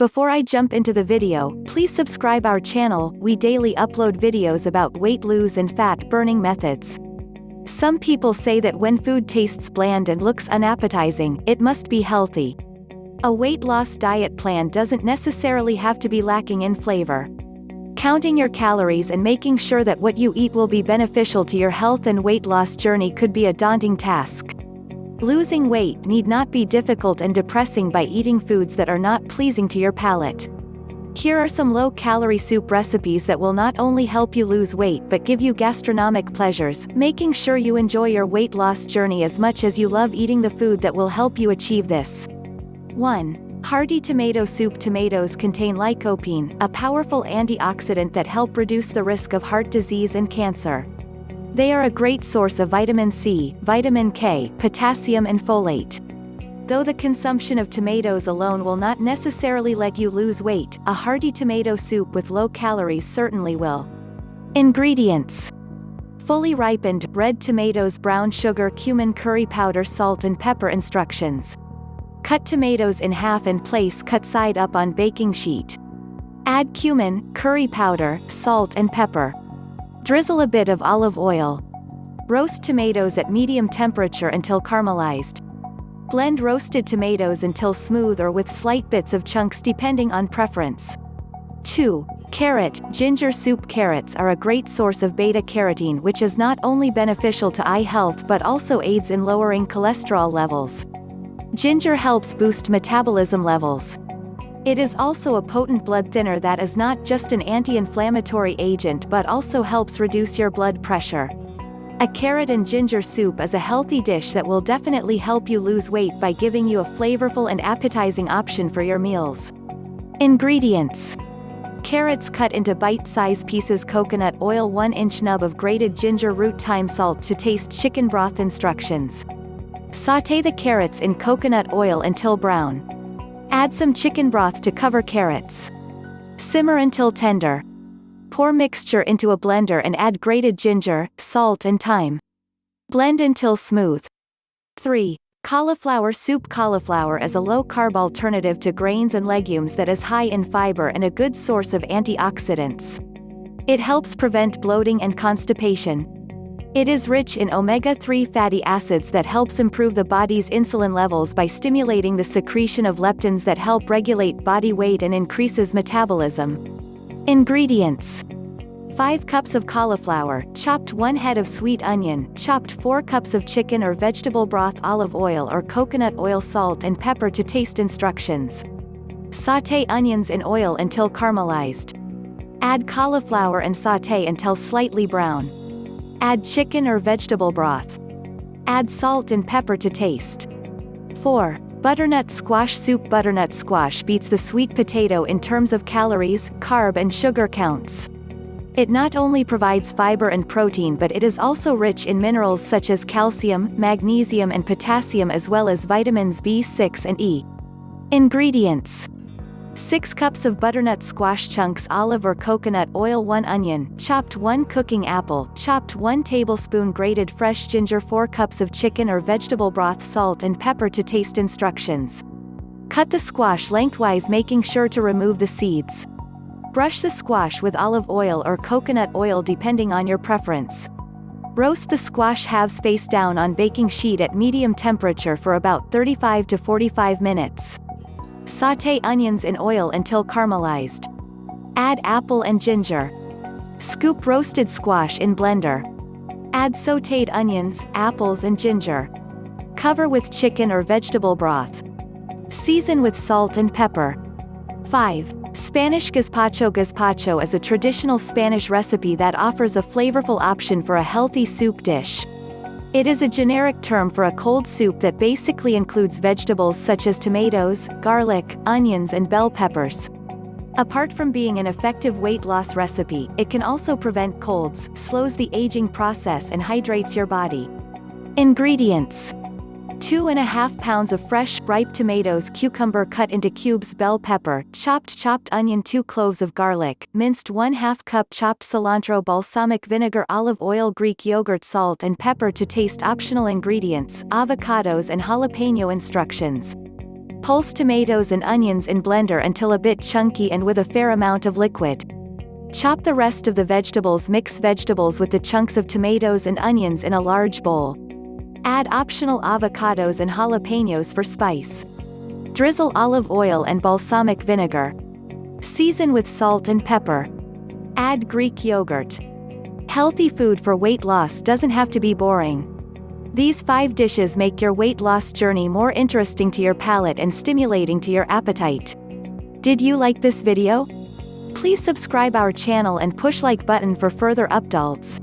Before I jump into the video, please subscribe our channel. We daily upload videos about weight lose and fat burning methods. Some people say that when food tastes bland and looks unappetizing, it must be healthy. A weight loss diet plan doesn't necessarily have to be lacking in flavor. Counting your calories and making sure that what you eat will be beneficial to your health and weight loss journey could be a daunting task. Losing weight need not be difficult and depressing by eating foods that are not pleasing to your palate. Here are some low-calorie soup recipes that will not only help you lose weight but give you gastronomic pleasures, making sure you enjoy your weight loss journey as much as you love eating the food that will help you achieve this. 1. Hearty tomato soup. Tomatoes contain lycopene, a powerful antioxidant that help reduce the risk of heart disease and cancer. They are a great source of vitamin C, vitamin K, potassium and folate. Though the consumption of tomatoes alone will not necessarily let you lose weight, a hearty tomato soup with low calories certainly will. Ingredients: fully ripened, red tomatoes, brown sugar, cumin, curry powder, salt and pepper. Instructions: cut tomatoes in half and place cut side up on baking sheet. Add cumin, curry powder, salt and pepper. Drizzle a bit of olive oil. Roast tomatoes at medium temperature until caramelized. Blend roasted tomatoes until smooth or with slight bits of chunks depending on preference. 2. Carrot, ginger soup. Carrots are a great source of beta-carotene, which is not only beneficial to eye health but also aids in lowering cholesterol levels. Ginger helps boost metabolism levels. It is also a potent blood thinner that is not just an anti-inflammatory agent but also helps reduce your blood pressure. A carrot and ginger soup is a healthy dish that will definitely help you lose weight by giving you a flavorful and appetizing option for your meals. Ingredients: carrots cut into bite-sized pieces, coconut oil, 1-inch nub of grated ginger root, thyme, salt to taste, chicken broth. Instructions: sauté the carrots in coconut oil until brown. Add some chicken broth to cover carrots. Simmer until tender. Pour mixture into a blender and add grated ginger, salt and thyme. Blend until smooth. 3. Cauliflower soup. Cauliflower is a low-carb alternative to grains and legumes that is high in fiber and a good source of antioxidants. It helps prevent bloating and constipation. It is rich in omega-3 fatty acids that helps improve the body's insulin levels by stimulating the secretion of leptins that help regulate body weight and increases metabolism. Ingredients: 5 cups of cauliflower, chopped 1 head of sweet onion, chopped 4 cups of chicken or vegetable broth, olive oil or coconut oil, salt and pepper to taste. Instructions: sauté onions in oil until caramelized. Add cauliflower and sauté until slightly brown. Add chicken or vegetable broth. Add salt and pepper to taste. 4. Butternut squash soup. Butternut squash beats the sweet potato in terms of calories, carb and sugar counts. It not only provides fiber and protein but it is also rich in minerals such as calcium, magnesium and potassium as well as vitamins B6 and E. Ingredients: 6 cups of butternut squash chunks, olive or coconut oil, 1 onion, chopped 1 cooking apple, chopped 1 tablespoon grated fresh ginger, 4 cups of chicken or vegetable broth, salt and pepper to taste. Instructions: cut the squash lengthwise, making sure to remove the seeds. Brush the squash with olive oil or coconut oil depending on your preference. Roast the squash halves face down on baking sheet at medium temperature for about 35 to 45 minutes. Sauté onions in oil until caramelized. Add apple and ginger. Scoop roasted squash in blender. Add sautéed onions, apples and ginger. Cover with chicken or vegetable broth. Season with salt and pepper. 5. Spanish gazpacho. Gazpacho is a traditional Spanish recipe that offers a flavorful option for a healthy soup dish. It is a generic term for a cold soup that basically includes vegetables such as tomatoes, garlic, onions and bell peppers. Apart from being an effective weight loss recipe, it can also prevent colds, slows the aging process and hydrates your body. Ingredients: 2.5 pounds of fresh, ripe tomatoes, cucumber cut into cubes, bell pepper, chopped onion, 2 cloves of garlic, minced 1/2 cup chopped cilantro, balsamic vinegar, olive oil, Greek yogurt, salt and pepper to taste. Optional ingredients: avocados and jalapeno. Instructions: Pulse tomatoes and onions in blender until a bit chunky and with a fair amount of liquid. Chop the rest of the vegetables. Mix vegetables with the chunks of tomatoes and onions in a large bowl. Add optional avocados and jalapenos for spice. Drizzle olive oil and balsamic vinegar. Season with salt and pepper. Add Greek yogurt. Healthy food for weight loss doesn't have to be boring. These 5 dishes make your weight loss journey more interesting to your palate and stimulating to your appetite. Did you like this video? Please subscribe our channel and push like button for further updates.